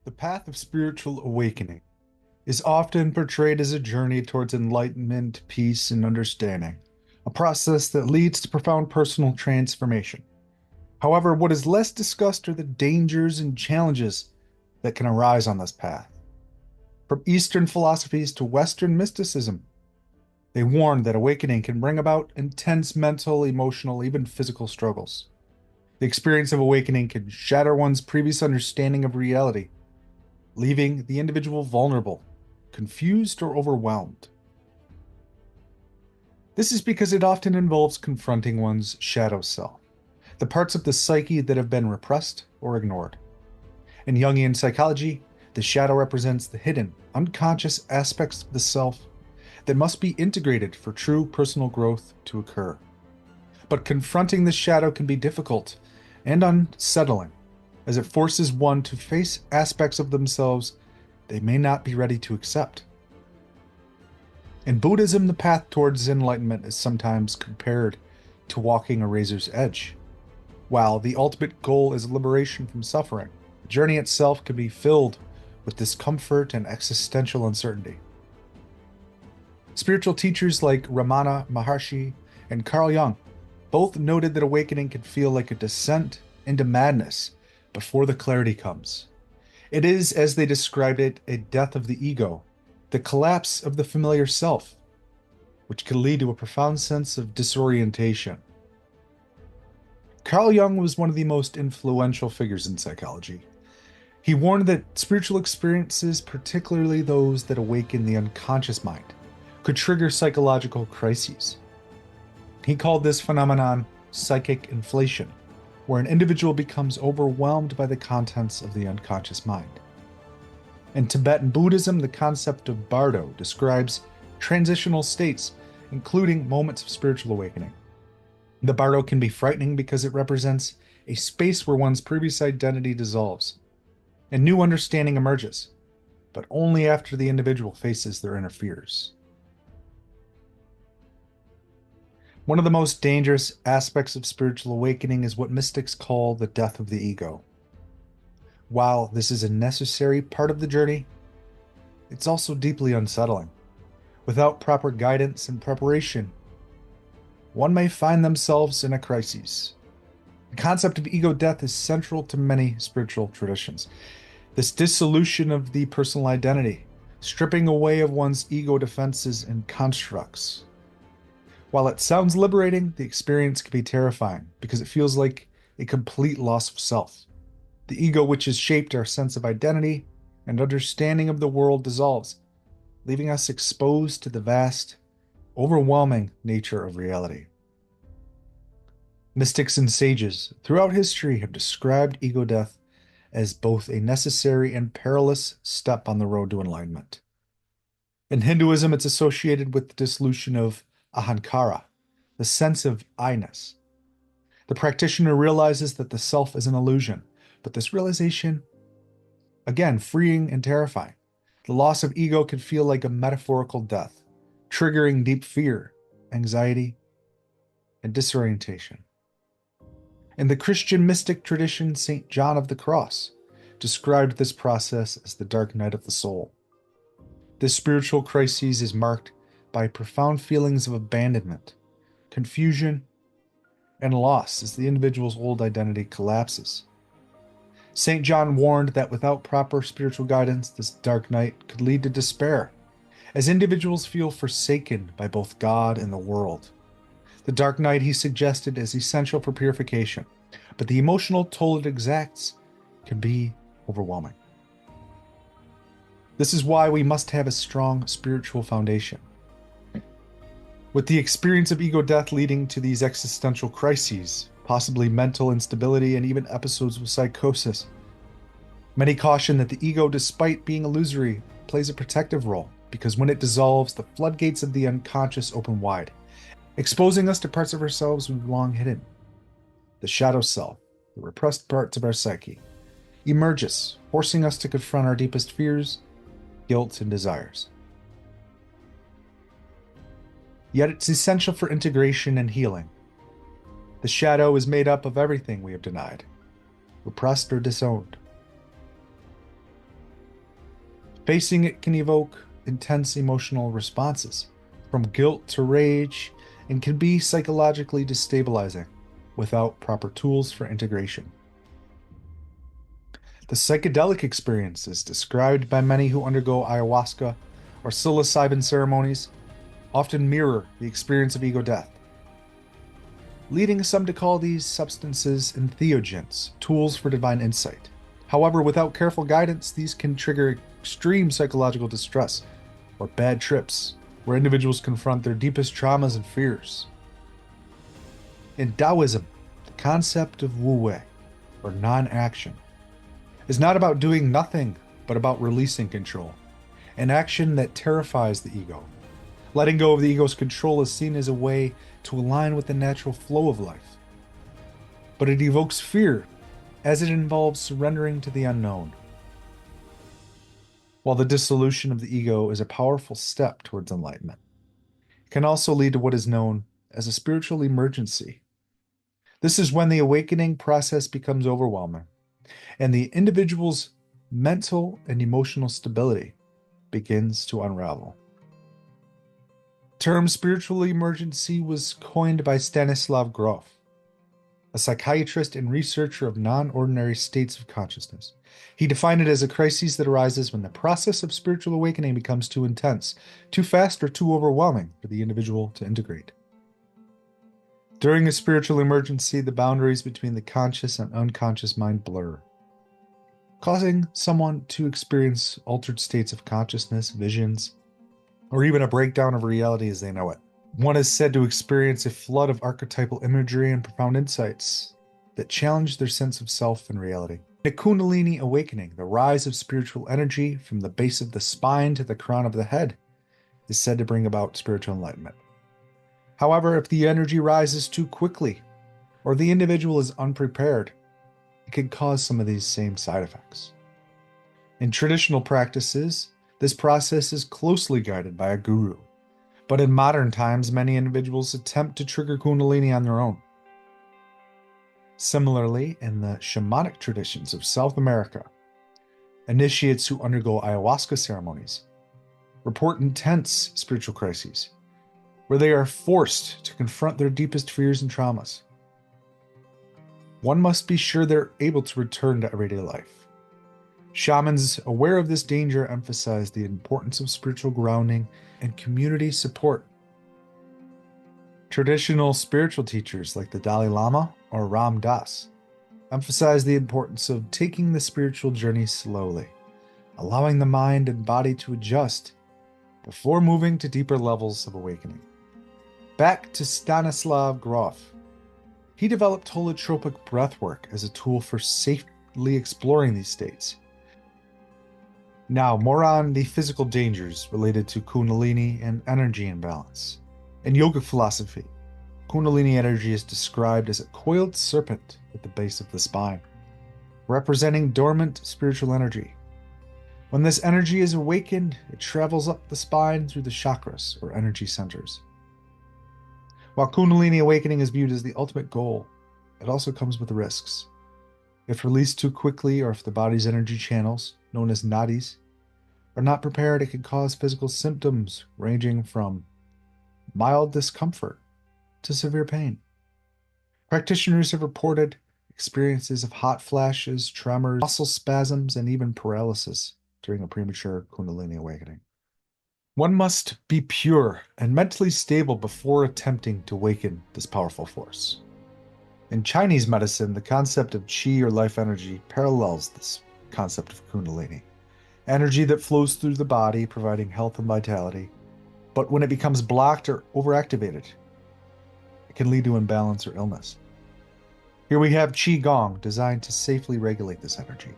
The path of spiritual awakening is often portrayed as a journey towards enlightenment, peace, and understanding, a process that leads to profound personal transformation. However, what is less discussed are the dangers and challenges that can arise on this path. From Eastern philosophies to Western mysticism, they warn that awakening can bring about intense mental, emotional, even physical struggles. The experience of awakening can shatter one's previous understanding of reality, leaving the individual vulnerable, confused, or overwhelmed. This is because it often involves confronting one's shadow self, the parts of the psyche that have been repressed or ignored. In Jungian psychology, the shadow represents the hidden, unconscious aspects of the self that must be integrated for true personal growth to occur. But confronting the shadow can be difficult and unsettling, as it forces one to face aspects of themselves they may not be ready to accept. In Buddhism, the path towards enlightenment is sometimes compared to walking a razor's edge. While the ultimate goal is liberation from suffering, the journey itself can be filled with discomfort and existential uncertainty. Spiritual teachers like Ramana Maharshi and Carl Jung both noted that awakening can feel like a descent into madness before the clarity comes. It is, as they described it, a death of the ego, the collapse of the familiar self, which can lead to a profound sense of disorientation. Carl Jung was one of the most influential figures in psychology. He warned that spiritual experiences, particularly those that awaken the unconscious mind, could trigger psychological crises. He called this phenomenon psychic inflation, where an individual becomes overwhelmed by the contents of the unconscious mind. In Tibetan Buddhism, the concept of bardo describes transitional states, including moments of spiritual awakening. The bardo can be frightening because it represents a space where one's previous identity dissolves. A new understanding emerges, but only after the individual faces their inner fears. One of the most dangerous aspects of spiritual awakening is what mystics call the death of the ego. While this is a necessary part of the journey, it's also deeply unsettling. Without proper guidance and preparation, one may find themselves in a crisis. The concept of ego death is central to many spiritual traditions. This dissolution of the personal identity, stripping away of one's ego defenses and constructs. While it sounds liberating, the experience can be terrifying because it feels like a complete loss of self. The ego, which has shaped our sense of identity and understanding of the world, dissolves, leaving us exposed to the vast, overwhelming nature of reality. Mystics and sages throughout history have described ego death as both a necessary and perilous step on the road to enlightenment. In Hinduism, it's associated with the dissolution of ahankara, the sense of I-ness. The practitioner realizes that the self is an illusion, but this realization, again, freeing and terrifying. The loss of ego can feel like a metaphorical death, triggering deep fear, anxiety, and disorientation. In the Christian mystic tradition, St. John of the Cross described this process as the dark night of the soul. This spiritual crisis is marked by profound feelings of abandonment, confusion, and loss as the individual's old identity collapses. St. John warned that without proper spiritual guidance, this dark night could lead to despair, as individuals feel forsaken by both God and the world. The dark night, he suggested, is essential for purification, but the emotional toll it exacts can be overwhelming. This is why we must have a strong spiritual foundation. With the experience of ego death leading to these existential crises, possibly mental instability, and even episodes of psychosis, many caution that the ego, despite being illusory, plays a protective role, because when it dissolves, the floodgates of the unconscious open wide, exposing us to parts of ourselves we've long hidden. The shadow self, the repressed parts of our psyche, emerges, forcing us to confront our deepest fears, guilt, and desires. Yet it's essential for integration and healing. The shadow is made up of everything we have denied, repressed, or disowned. Facing it can evoke intense emotional responses, from guilt to rage, and can be psychologically destabilizing without proper tools for integration. The psychedelic experiences described by many who undergo ayahuasca or psilocybin ceremonies often mirror the experience of ego death, leading some to call these substances entheogens, tools for divine insight. However, without careful guidance, these can trigger extreme psychological distress or bad trips, where individuals confront their deepest traumas and fears. In Taoism, the concept of wu wei, or non-action, is not about doing nothing, but about releasing control, an action that terrifies the ego. Letting go of the ego's control is seen as a way to align with the natural flow of life. But it evokes fear, as it involves surrendering to the unknown. While the dissolution of the ego is a powerful step towards enlightenment, it can also lead to what is known as a spiritual emergency. This is when the awakening process becomes overwhelming, and the individual's mental and emotional stability begins to unravel. The term spiritual emergency was coined by Stanislav Grof, a psychiatrist and researcher of non-ordinary states of consciousness. He defined it as a crisis that arises when the process of spiritual awakening becomes too intense, too fast, or too overwhelming for the individual to integrate. During a spiritual emergency, the boundaries between the conscious and unconscious mind blur, causing someone to experience altered states of consciousness, visions, or even a breakdown of reality as they know it. One is said to experience a flood of archetypal imagery and profound insights that challenge their sense of self and reality. In a Kundalini awakening, the rise of spiritual energy from the base of the spine to the crown of the head is said to bring about spiritual enlightenment. However, if the energy rises too quickly or the individual is unprepared, it can cause some of these same side effects. In traditional practices, this process is closely guided by a guru. But in modern times, many individuals attempt to trigger Kundalini on their own. Similarly, in the shamanic traditions of South America, initiates who undergo ayahuasca ceremonies report intense spiritual crises, where they are forced to confront their deepest fears and traumas. One must be sure they're able to return to everyday life. Shamans aware of this danger emphasize the importance of spiritual grounding and community support. Traditional spiritual teachers like the Dalai Lama or Ram Dass emphasize the importance of taking the spiritual journey slowly, allowing the mind and body to adjust before moving to deeper levels of awakening. Back to Stanislav Grof. He developed holotropic breathwork as a tool for safely exploring these states. Now, more on the physical dangers related to Kundalini and energy imbalance. In yogic philosophy, Kundalini energy is described as a coiled serpent at the base of the spine, representing dormant spiritual energy. When this energy is awakened, it travels up the spine through the chakras, or energy centers. While Kundalini awakening is viewed as the ultimate goal, it also comes with risks. If released too quickly, or if the body's energy channels, known as nadis, are not prepared, it can cause physical symptoms ranging from mild discomfort to severe pain. Practitioners have reported experiences of hot flashes, tremors, muscle spasms, and even paralysis during a premature Kundalini awakening. One must be pure and mentally stable before attempting to awaken this powerful force. In Chinese medicine, the concept of qi or life energy parallels this concept of Kundalini. Energy that flows through the body, providing health and vitality. But when it becomes blocked or overactivated, it can lead to imbalance or illness. Here we have Qigong, designed to safely regulate this energy.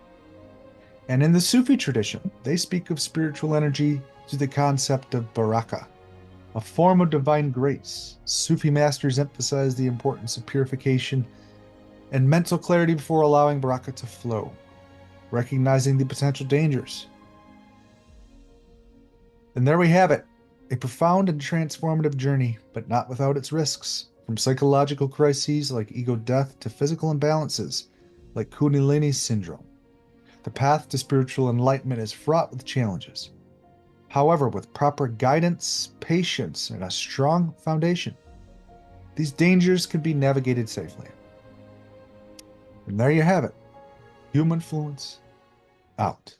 And in the Sufi tradition, they speak of spiritual energy through the concept of baraka, a form of divine grace. Sufi masters emphasize the importance of purification and mental clarity before allowing baraka to flow, recognizing the potential dangers. And there we have it, a profound and transformative journey, but not without its risks, from psychological crises like ego death to physical imbalances like Kundalini syndrome. The path to spiritual enlightenment is fraught with challenges. However, with proper guidance, patience, and a strong foundation, these dangers can be navigated safely. And there you have it. Humanfluence out.